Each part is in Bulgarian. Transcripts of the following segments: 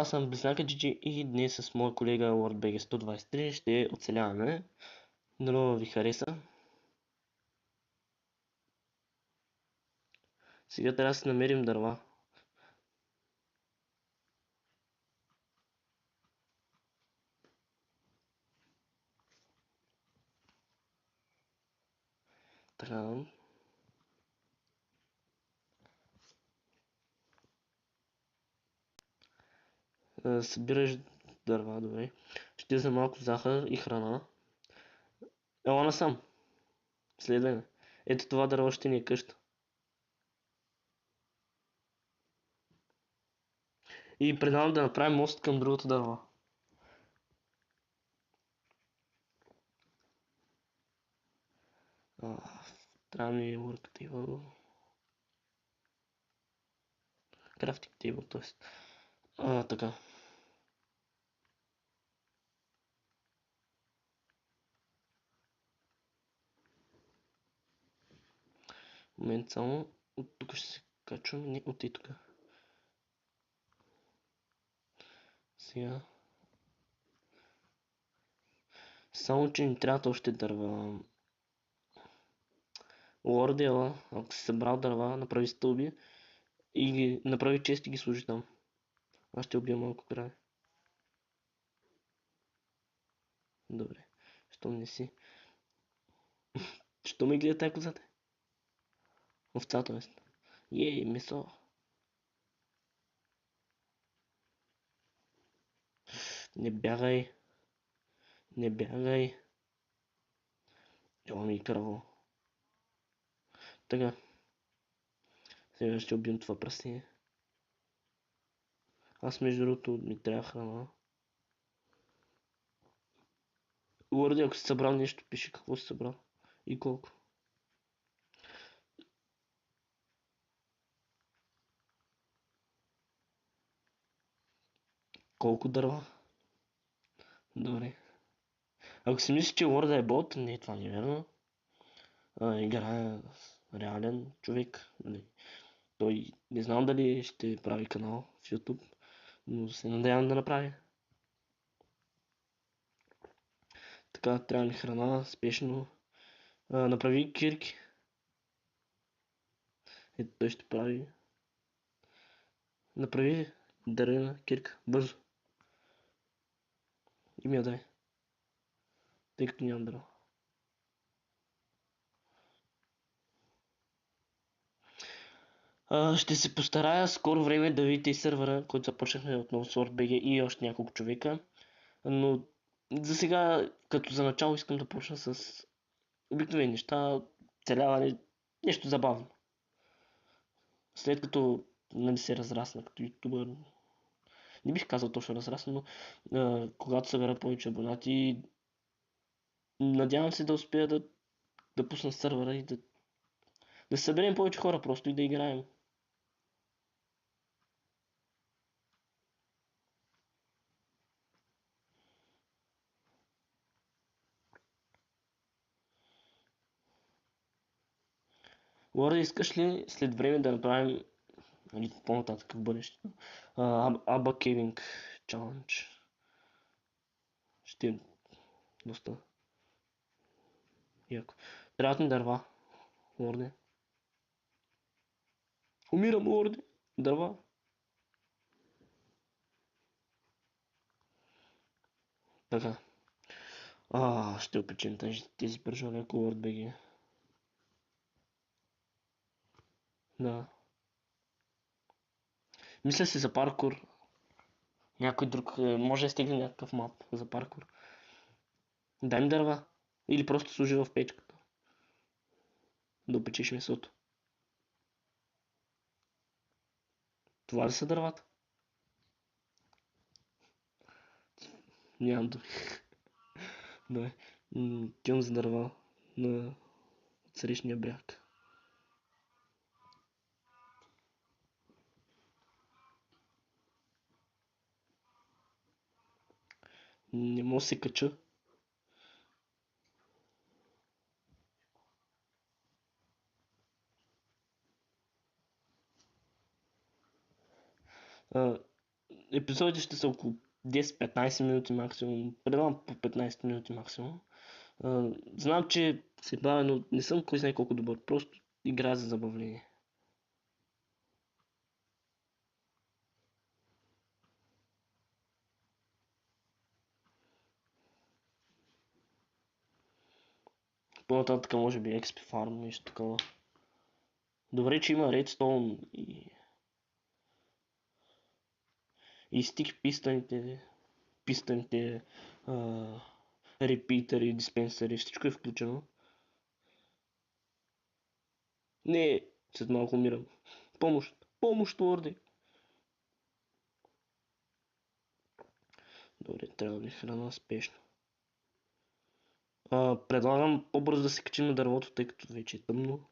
Аз съм Близнака GG и днес с моя колега WorldBG 123 ще оцеляваме. Дано ви хареса. Сега трябва да си намерим дърва. Така. Събираш дърва, добре. Ще взема малко захар и храна. Ела насам. Следвай ме. Ето това дърво ще ни е къща. И предлагам да направим мост към другото дърво. Трябва ми work table. Crafting table, т.е. Така. Момент само. От тук ще се качвам. Не, от и тук. Сега. Само, че ни трябват още дърва. Лордела, ако си събрал дърва, направи стълби и ги направи чест и ги сложи там. Аз ще убия малко крави. Добре. Щом не си. Що ме гледа тая козата? Овцата, ей, месо. Не бягай. Не бягай. Ела ми краво. Така. Сега ще убием това прасение. Аз между другото ми трябва храна. Лорди, ако си събрал нещо, пиши какво си събрал. И колко. Колко дърва? Добре. Ако си мислиш, че Лорда е бот, не, това не е верно. Играе реален човек. Нали. Той не знам дали ще прави канал в YouTube, но се надявам да направи. Така, трябва ни храна, спешно. Направи кирки. Ето той ще прави. Направи дървена кирка, бързо. И ми я дай. Тъй като нямам дърва. Ще се постарая скоро време да видите и сървъра, който започнахме отново с WorldBG и още няколко човека. Но за сега, като за начало искам да почна с обикновени неща, целяване, нещо забавно. След като нали, се разрасна като ютубър, не бих казал точно разрасна, но когато събера повече абонати, надявам се да успея да пусна сървъра и да съберем повече хора просто и да играем. Лорда, искаш ли след време да направим нали, по-нататък в бъдещето Аба Кевинг Challenge? Ще е доста яко. Трябват ми дърва, Лорде. Умирам, Лорде. Дърва. Така. Ще опечем тези пържоли, ако WorldBG. Да. Мисля си за паркур. Някой друг може да стигне някакъв мап за паркур. Дай ми дърва. Или просто служи в печката. Да опечеш месото. Това ли са дървата? Нямам думи. Добре. Тям за дърва на отсрещния бряг. Не мога да се кача. епизодите ще са около 10-15 минути максимум. Предавам по 15 минути максимум. Знам, че се бавя, но не съм кой знае колко добър. Просто играя за забавление. По-нататък може би XP Farm, нещо такова. Добре, че има Redstone и стик пистъните, репитъри, диспенсъри, всичко е включено. Не, след малко умирам. Помощ! Помощ, Лорде! Добре, трябва да ми храна спешно. Предлагам по-бързо да се качим на дървото, тъй като вече е тъмно.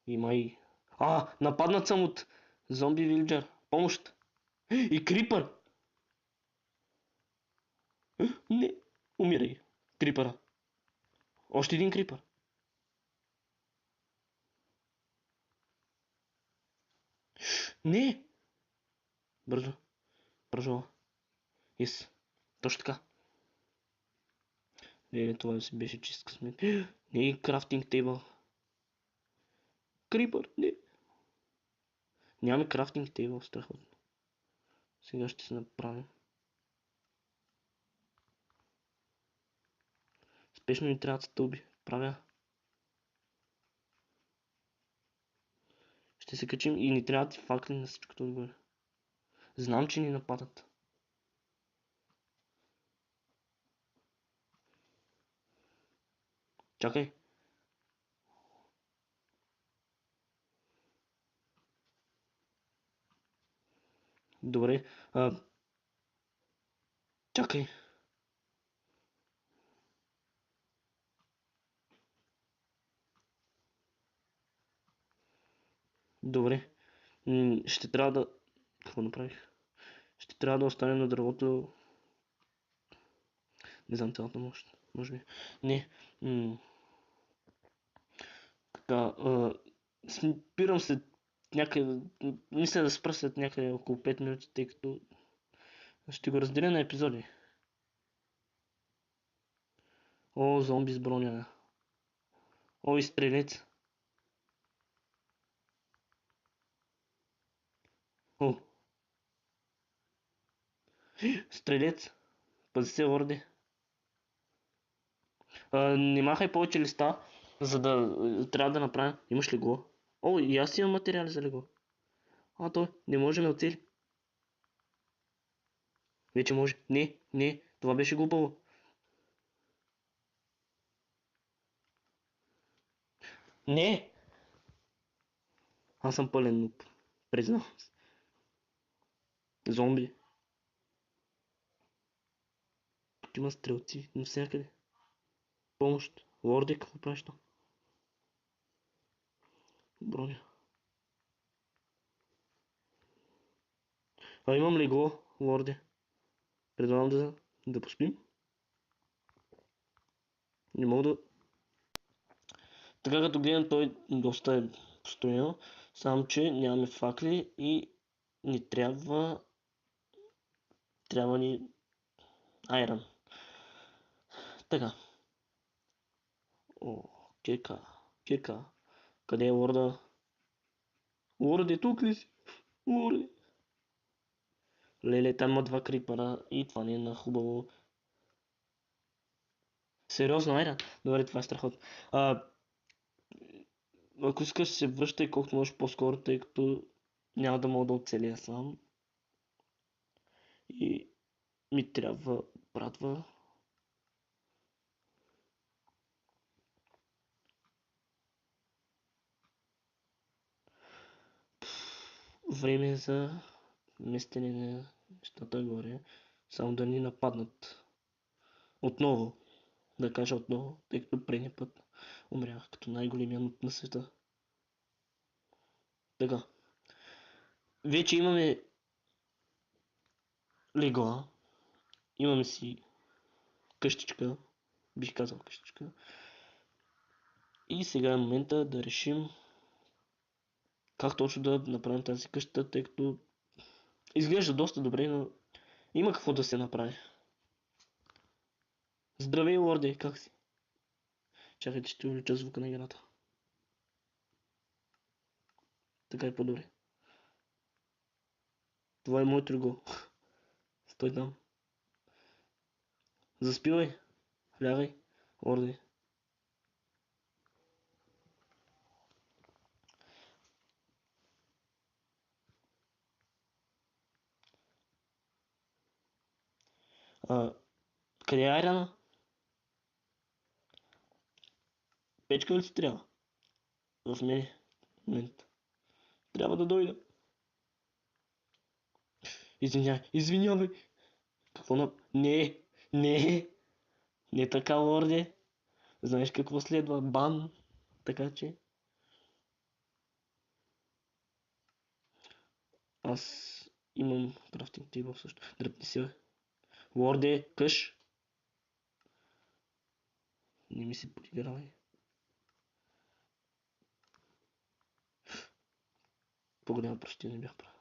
Има и... нападнат съм от зомби вилджер. Помощ! И крипър! Не, умирай. Крипъра. Още един крипър. Не! Бързо. Бързо. Yes. Точно така. Не, това си беше чист късмет. Не, крафтинг тейбъл. Крипър, не. Нямаме крафтинг тейбъл, страхотно. Сега ще се направим. Спешно ни трябват стълби. Правя. Ще се качим и ни трябват и факли на всичкото отгоре. Знам, че ни нападат. Чакай. Добре. Чакай. Добре. Ще трябва да... Какво направих? Ще трябва да останем на дървото... Не знам, цялата нощ. Може би. Не. Така, спирам след някъде... Мисля да спра след някъде около 5 минути, тъй като ще го разделя на епизоди. О, зомби с броня. О, и стрелец. О, стрелец. Пази се, Орде. Не махай повече листа, за да трябва да направя. Имаш ли го? О, и аз имам материали за лего. Той не може ме оцели. Вече може. Не, това беше глупаво. Не! Аз съм пълен нуп. Признавам се. Зомби. Тук има стрелци навсякъде. Помощ. Лорде, какво правиш там? Броня. Имам легло, лорде. Предлагам да поспим. Не мога да... Така като гледам, той доста е постоян, само че нямаме факли и ни трябва ни айрон. Така. О, кирка. Къде е лорда? Лорде, тук ли си? Лорде. Леле, там има 2 крипъра и това не е на хубаво. Сериозно, айрон? Добре, това е страхотно. Ако искаш се връщай колкото можеш по-скоро, тъй като няма да мога да оцеля сам. И ми трябва братва. Време за местене на нещата горе. Само да ни нападнат. Отново. Да кажа отново, тъй като предния път умрях като най-големия нут на света. Така. Вече имаме легла. Имаме си къщичка. Бих казал къщичка. И сега е момента да решим как точно да направим тази къща, тъй като Изглежда доста добре, но има какво да се направи. Здравей, лорде, как си? Чакайте, ще увелича звука на играта. Така е по-добре. Това е моето легло. Стой там. Заспивай. Лягай. Лорде. А, къде е Айрана? Печка ли ти трябва? В мене. Момент. Трябва да дойда. Извинявай, извинявай. Какво на... Не, не, не така, лорде. Знаеш какво следва? Бан. Така че... Аз имам крафтинг тейбъл също. Дръпни се, бе. Лорде, къш. Не ми се подигравай. По-голяма прости не бях правил.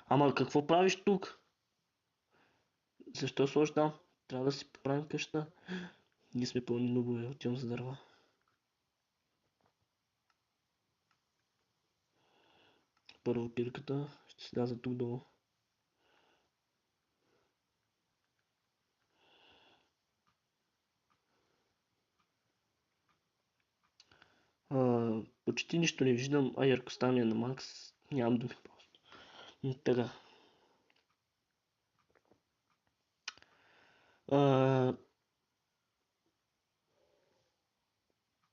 Ама какво правиш тук? Защо сложиш там? Трябва да си поправим къщата. Ние сме пълни нубове, отивам за дърва. Първо пирката, ще сляза тук долу. Почти нищо не виждам, а яркостта ми е на макс. Нямам думи просто. Така.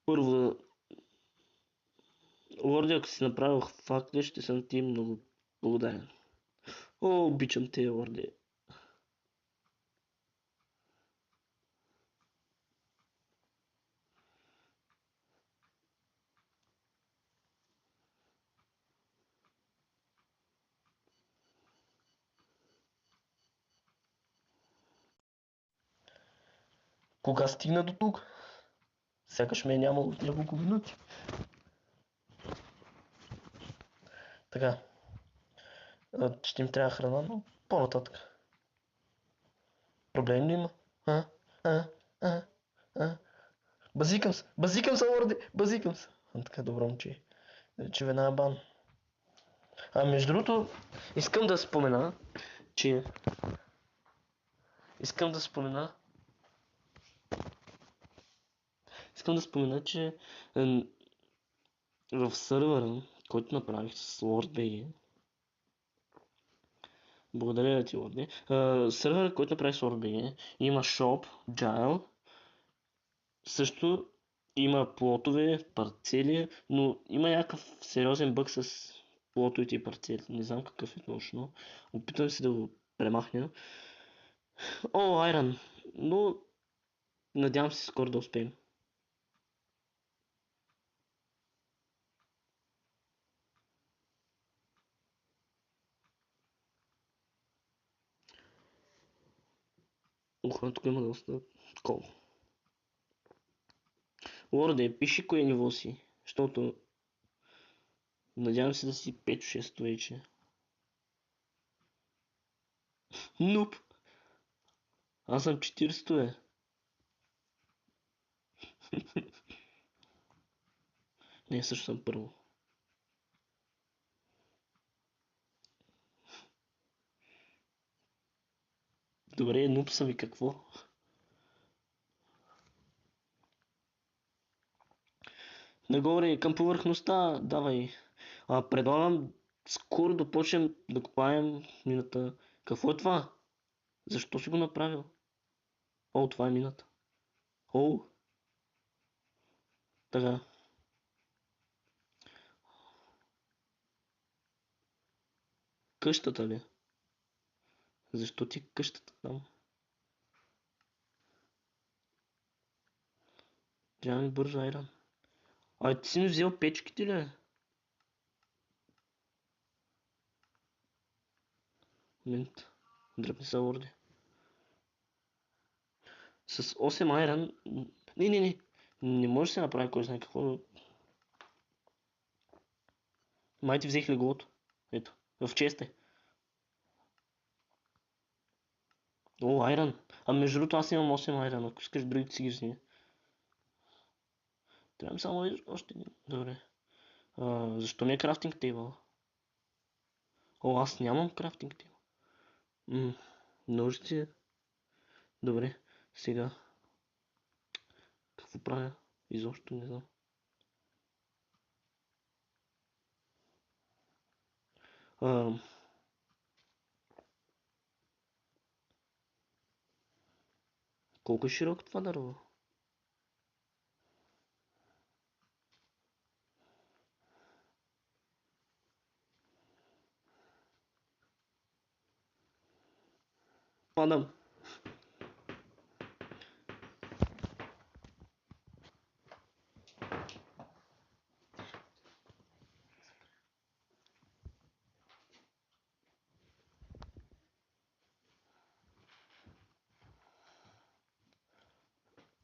Първо, лорди, ако си направил факта, ще съм ти много благодарен. О, обичам те, лорди. Кога стигна до тук? Сякаш ме е нямало в няколко минути. Така. Ще им трябва храна, но по-нататък. Проблем ли има? А? А? А? А? Базикам се, лорди! Базикам се! Така, добро момче. Че веднага бан. Между другото, искам да спомена, че... Искам да спомена... Искам да спомена, че в сървъра, който направих с LordBG, благодаря ти, Лорди. Сървъра, който направих с LordBG, има Shop, Jail, също има плотове, парцели, но има някакъв сериозен бъг с плотовете и парцели. Не знам какъв е точно. Опитвам се да го премахня. О, Айран, но надявам се скоро да успеем. Ух, тук има доста кол. Лорде, пиши кое ниво си, защото надявам се да си 5-6 вече. Нуп! Аз съм 40, бе. Не, също съм първо. Добре, нуп съм и какво? Нагоре, към повърхността, давай. Предлагам скоро да почнем да копаем мината. Какво е това? Защо си го направил? О, това е мината. О, така. Къщата ли? Защо ти е къщата там? Трябва ми бързо, Айран. Ти си ми взел печките ли? Момент. Дръпни са, лорди. С 8 айран... Не. Не може да се направи кой знае какво, но... Май ти взех леглото. Ето. В чест е. О, айран. А между другото аз имам 8 айран, ако искаш другите си ги вземи. Трябва ми само още един. Добре. Защо не е крафтинг тейбъл? О, аз нямам крафтинг тейбъл. М, Ножици. Добре. Сега. Какво правя? Изобщо не знам. А, колко е широко това дърво? Падам.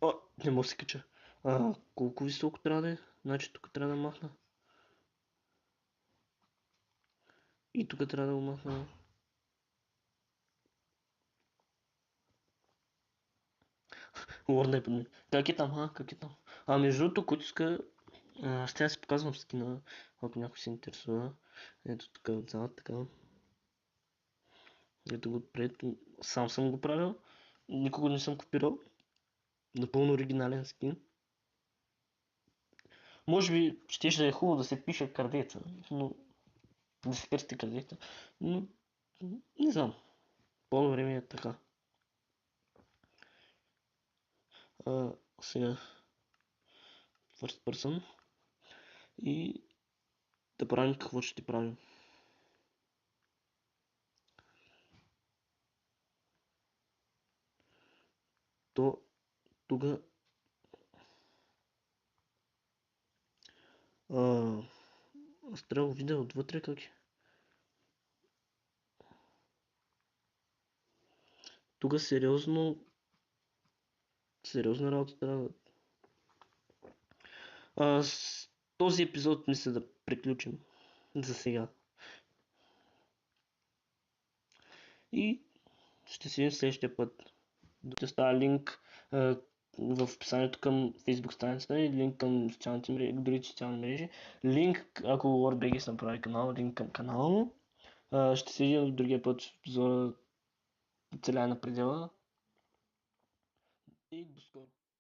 О, не мога да се кача. Колко високо трябва да е? Значи тук трябва да махна. И тук трябва да го махна. Лорда е под мен. Как е там, Как е там? Между другото, който иска, ще я си показвам скина, ако някой се интересува. Ето тук отзад, така. Ето го отпред. Сам съм го правил. Никога не съм копирал. Напълно оригинален скин. Може би ще да е хубаво да се пише кърдеца, но да се кръсти кърдеца. Но не знам. По-добре ми е така. Сега first person и да правим какво ще правим. То тук аз трябва да видя отвътре как е. Тук сериозна работа трябва. С този епизод мисля да приключим за сега. И ще се видим следващия път. Ще оставя линк в описанието към Facebook страницата и линк към другите социални мрежи. Линк, ако WordBG направи канал, линк към канала му. Ще се видим в другия път в епизода Оцеляне на предела и до скоро.